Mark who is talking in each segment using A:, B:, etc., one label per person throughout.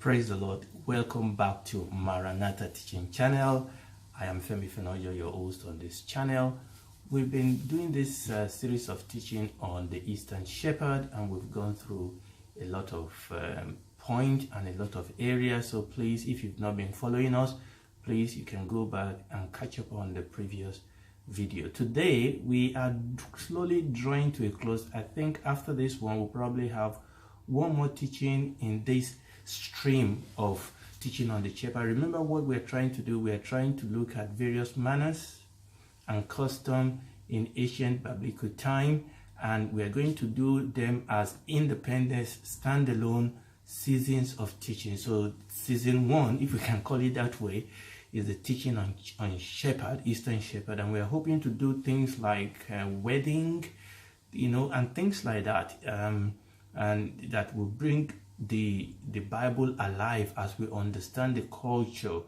A: Praise the Lord. Welcome back to Maranatha teaching channel. I am Femi Fenoyo, your host on this channel. We've been doing this series of teaching on the Eastern Shepherd, and we've gone through a lot of points and a lot of areas. So please, if you've not been following us, please, you can go back and catch up on the previous video. Today, we are slowly drawing to a close. I think after this one, we'll probably have one more teaching in this stream of teaching on the shepherd. Remember what we're trying to do. We're trying to look at various manners and custom in ancient biblical time, and we're going to do them as independent, standalone seasons of teaching. So season one, if we can call it that way, is the teaching on shepherd, Eastern Shepherd, and we're hoping to do things like wedding, and things like that, and that will bring the Bible alive as we understand the culture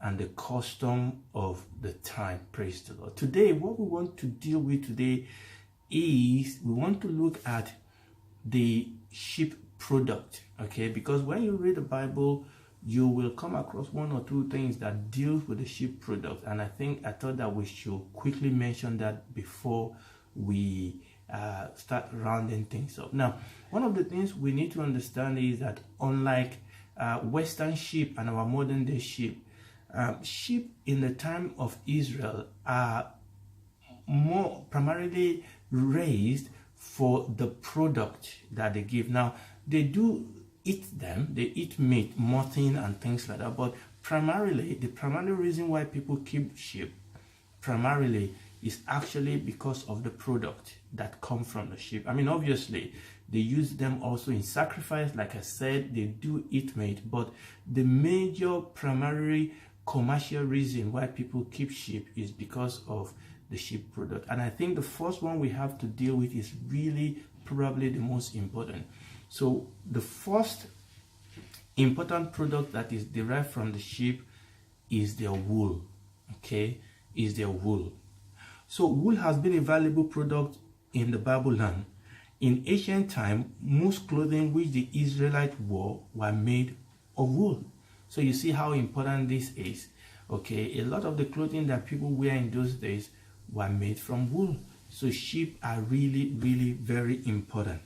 A: and the custom of the time. Praise the Lord. Today, what we want to deal with today is we want to look at the sheep product, okay? Because when you read the Bible, you will come across one or two things that deals with the sheep product, and I thought that we should quickly mention that before we start rounding things up. Now, one of the things we need to understand is that unlike Western sheep and our modern day sheep, sheep in the time of Israel are more primarily raised for the product that they give. Now, they do eat them, they eat meat, mutton and things like that, but primarily, the primary reason why people keep sheep primarily is actually because of the product that comes from the sheep. I mean, obviously, they use them also in sacrifice. Like I said, they do eat meat, but the major primary commercial reason why people keep sheep is because of the sheep product. And I think the first one we have to deal with is really probably the most important. So the first important product that is derived from the sheep is their wool, okay? Is their wool. So wool has been a valuable product in the Bible land. In ancient time, most clothing which the Israelites wore were made of wool. So you see how important this is. Okay, a lot of the clothing that people wear in those days were made from wool. So sheep are really, really very important.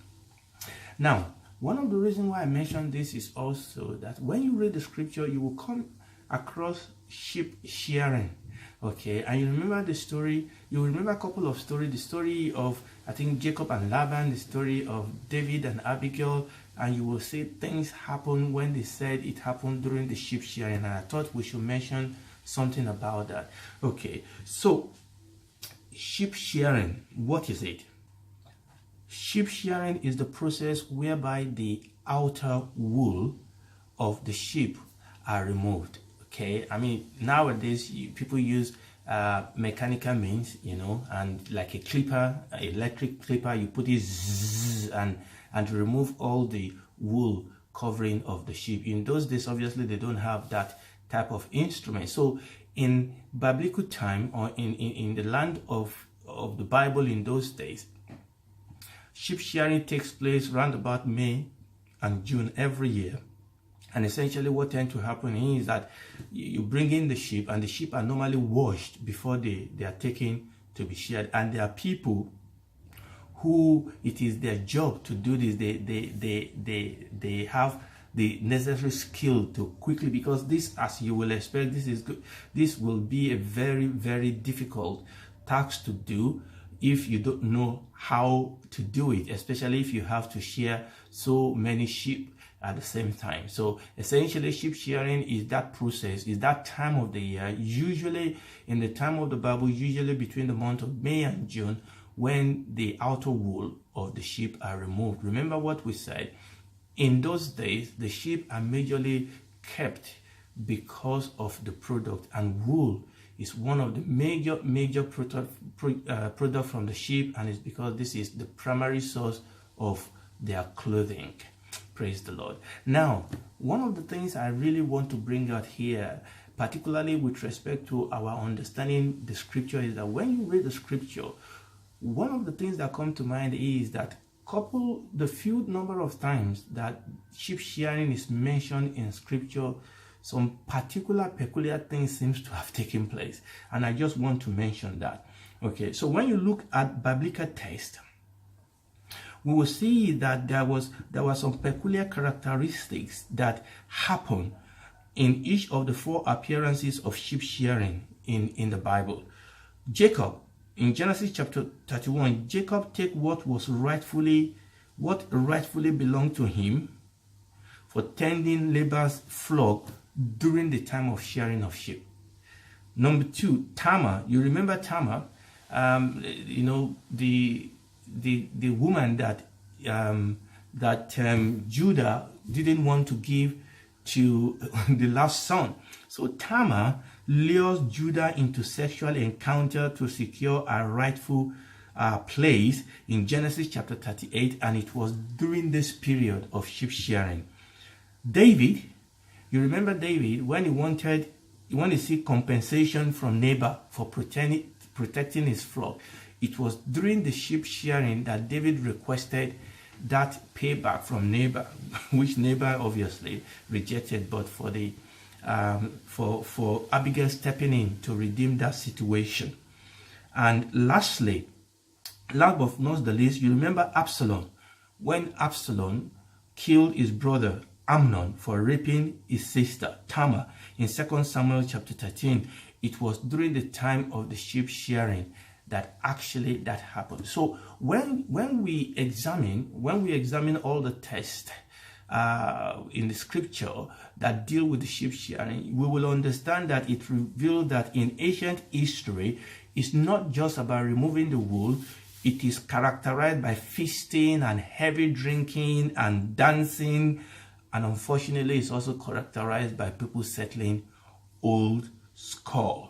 A: Now, one of the reasons why I mention this is also that when you read the scripture, you will come across sheep shearing. Okay, and you remember the story, you remember a couple of stories, the story of, I think, Jacob and Laban, the story of David and Abigail, and you will see things happen when they said it happened during the sheep shearing, and I thought we should mention something about that. Okay, so sheep shearing, what is it? Sheep shearing is the process whereby the outer wool of the sheep are removed. Okay, I mean, nowadays people use mechanical means, and like a clipper, electric clipper, you put it zzz, and remove all the wool covering of the sheep. In those days, obviously, they don't have that type of instrument. So in biblical time, or in the land of the Bible in those days, sheep shearing takes place around about May and June every year. And essentially what tends to happen is that you bring in the sheep, and the sheep are normally washed before they are taken to be sheared. And there are people who it is their job to do this. They have the necessary skill to quickly, because this, as you will expect, this will be a very, very difficult task to do if you don't know how to do it, especially if you have to shear so many sheep at the same time. So essentially, sheep shearing is that process, is that time of the year, usually in the time of the Bible, usually between the month of May and June, when the outer wool of the sheep are removed. Remember what we said, in those days, the sheep are majorly kept because of the product, and wool is one of the major product from the sheep, and it's because this is the primary source of their clothing. Praise the Lord. Now, one of the things I really want to bring out here, particularly with respect to our understanding the scripture, is that when you read the scripture, one of the things that come to mind is that couple the few number of times that sheep shearing is mentioned in scripture, some particular peculiar things seems to have taken place, and I just want to mention that. Okay, so when you look at biblical text, we will see that there were some peculiar characteristics that happened in each of the 4 appearances of sheep shearing in the Bible. Jacob, in Genesis chapter 31, Jacob take what rightfully belonged to him for tending Laban's flock during the time of shearing of sheep. Number 2, Tamar. You remember Tamar? The woman that Judah didn't want to give to the last son. So Tamar lures Judah into sexual encounter to secure a rightful place in Genesis chapter 38, and it was during this period of sheep shearing. David, you remember David when he wanted to seek compensation from neighbor for protecting his flock. It was during the sheep shearing that David requested that payback from neighbor, which neighbor obviously rejected, but for the for Abigail stepping in to redeem that situation. And lastly, last but not the least, you remember Absalom, when Absalom killed his brother Amnon for raping his sister Tamar in 2 Samuel chapter 13. It was during the time of the sheep shearing that actually that happened. So when we examine all the texts in the scripture that deal with the sheep shearing, we will understand that it reveals that in ancient history, it's not just about removing the wool. It is characterized by feasting and heavy drinking and dancing, and unfortunately, it's also characterized by people settling old score.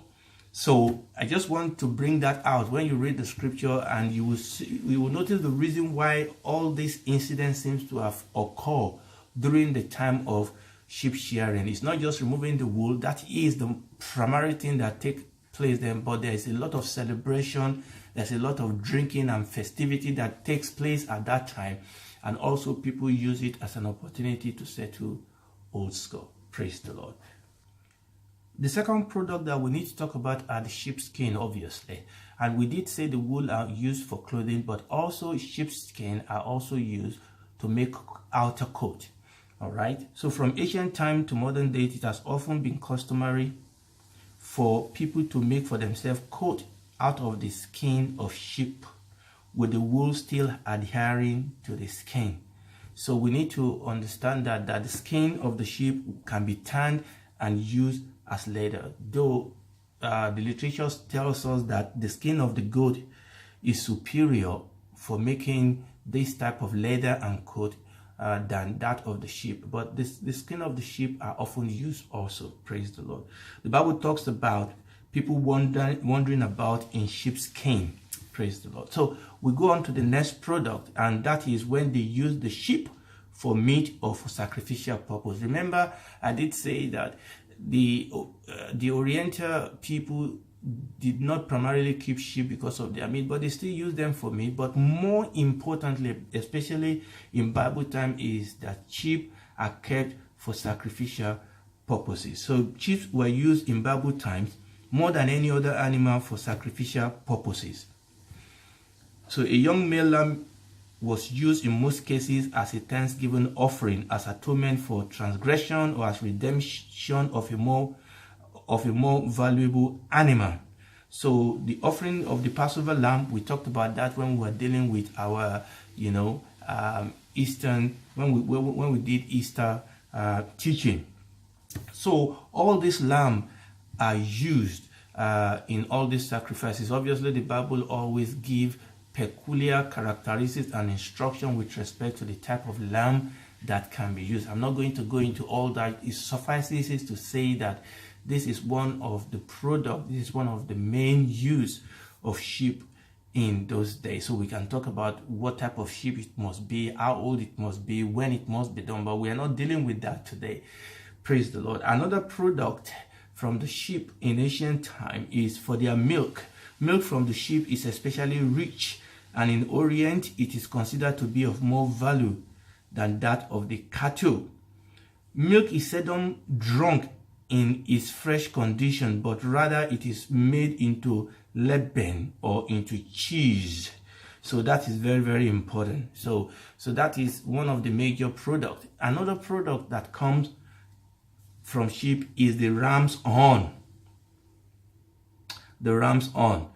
A: So I just want to bring that out when you read the scripture, and you will notice the reason why all these incidents seems to have occurred during the time of sheep shearing. It's not just removing the wool. That is the primary thing that takes place then, but there is a lot of celebration, there's a lot of drinking and festivity that takes place at that time, and also people use it as an opportunity to settle old score. Praise the Lord. The second product that we need to talk about are the sheepskin, obviously. And we did say the wool are used for clothing, but also sheepskin are also used to make outer coat. All right. So from ancient time to modern day, it has often been customary for people to make for themselves coat out of the skin of sheep, with the wool still adhering to the skin. So we need to understand that the skin of the sheep can be tanned and used as leather, though the literature tells us that the skin of the goat is superior for making this type of leather and coat than that of the sheep. But the skin of the sheep are often used also. Praise the Lord. The Bible talks about people wandering about in sheepskin. Praise the Lord. So we go on to the next product, and that is when they use the sheep for meat or for sacrificial purpose. Remember, I did say that the Oriental people did not primarily keep sheep because of their meat, but they still use them for meat. But more importantly, especially in Bible time, is that sheep are kept for sacrificial purposes. So sheep were used in Bible times more than any other animal for sacrificial purposes. So a young male lamb was used in most cases as a thanksgiving offering, as atonement for transgression, or as redemption of a more valuable animal. So the offering of the Passover lamb, we talked about that when we were dealing with our Eastern, when we did Easter teaching. So all these lamb are used in all these sacrifices. Obviously, the Bible always gives peculiar characteristics and instruction with respect to the type of lamb that can be used. I'm not going to go into all that. It suffices to say that this is one of the product, this is one of the main use of sheep in those days. So we can talk about what type of sheep it must be, how old it must be, when it must be done, but we are not dealing with that today. Praise the Lord. Another product from the sheep in ancient time is for their milk. Milk from the sheep is especially rich and in Orient it is considered to be of more value than that of the cattle. Milk is seldom drunk in its fresh condition, but rather it is made into leaven or into cheese. So that is very, very important. So that is one of the major products. Another product that comes from sheep is the ram's horn. The ram's horn.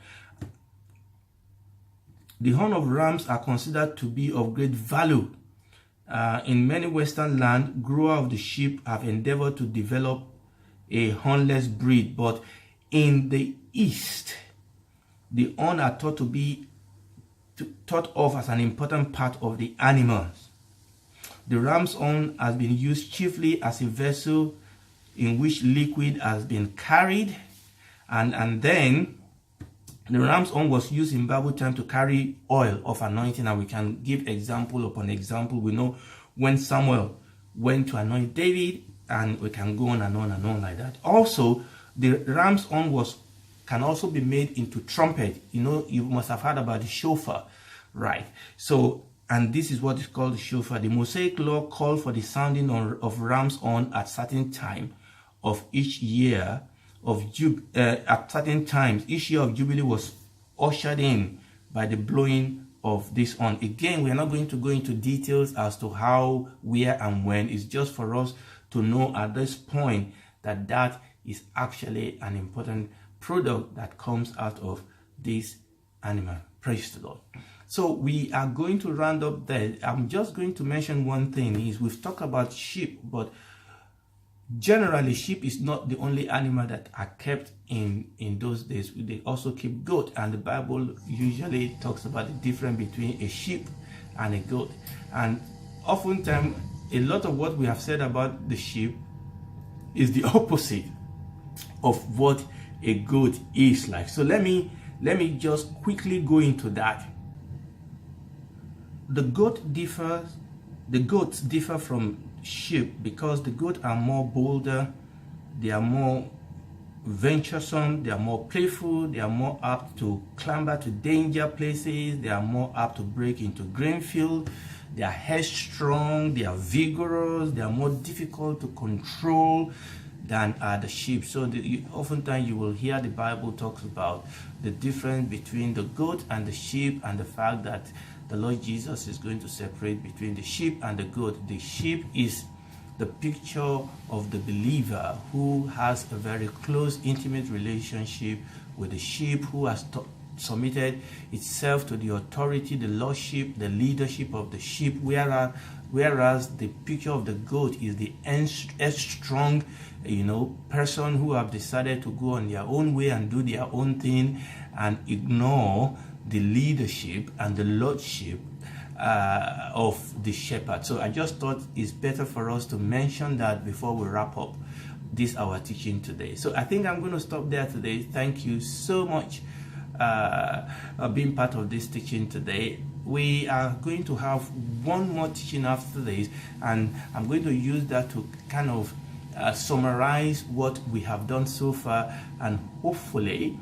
A: The horn of rams are considered to be of great value. In many Western lands, growers of the sheep have endeavored to develop a hornless breed, but in the East, the horn are thought of as an important part of the animals. The ram's horn has been used chiefly as a vessel in which liquid has been carried, and then the ram's horn was used in Bible time to carry oil of anointing, and we can give example upon example. We know when Samuel went to anoint David, and we can go on and on and on like that. Also, the ram's horn can also be made into trumpet. You know, you must have heard about the shofar, right? So, and this is what is called the shofar. The Mosaic law called for the sounding of ram's horn at certain time of each year at certain times. Each year of Jubilee was ushered in by the blowing of this horn. Again, we are not going to go into details as to how, where, and when. It's just for us to know at this point that that is actually an important product that comes out of this animal. Praise the Lord. So we are going to round up there. I'm just going to mention one thing is we've talked about sheep, but generally sheep is not the only animal that are kept in those days. They also keep goat, and the Bible usually talks about the difference between a sheep and a goat. And oftentimes a lot of what we have said about the sheep is the opposite of what a goat is like. So let me just quickly go into that. The goats differ from sheep because the goats are more bolder, they are more venturesome, they are more playful, they are more apt to clamber to danger places, they are more apt to break into grain field, they are headstrong, they are vigorous, they are more difficult to control than are the sheep. So oftentimes you will hear the Bible talks about the difference between the goat and the sheep, and the fact that the Lord Jesus is going to separate between the sheep and the goat. The sheep is the picture of the believer who has a very close, intimate relationship with the sheep, who has submitted itself to the authority, the lordship, the leadership of the sheep, whereas the picture of the goat is the strong, person who have decided to go on their own way and do their own thing and ignore the leadership and the lordship of the shepherd. So I just thought it's better for us to mention that before we wrap up this our teaching today. So I think I'm going to stop there today. Thank you so much being part of this teaching today. We are going to have one more teaching after this, and I'm going to use that to kind of summarize what we have done so far, and hopefully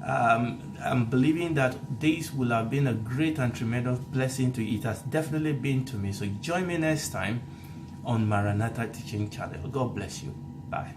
A: I'm believing that this will have been a great and tremendous blessing to you. It has definitely been to me. So join me next time on Maranatha Teaching Channel. God bless you. Bye.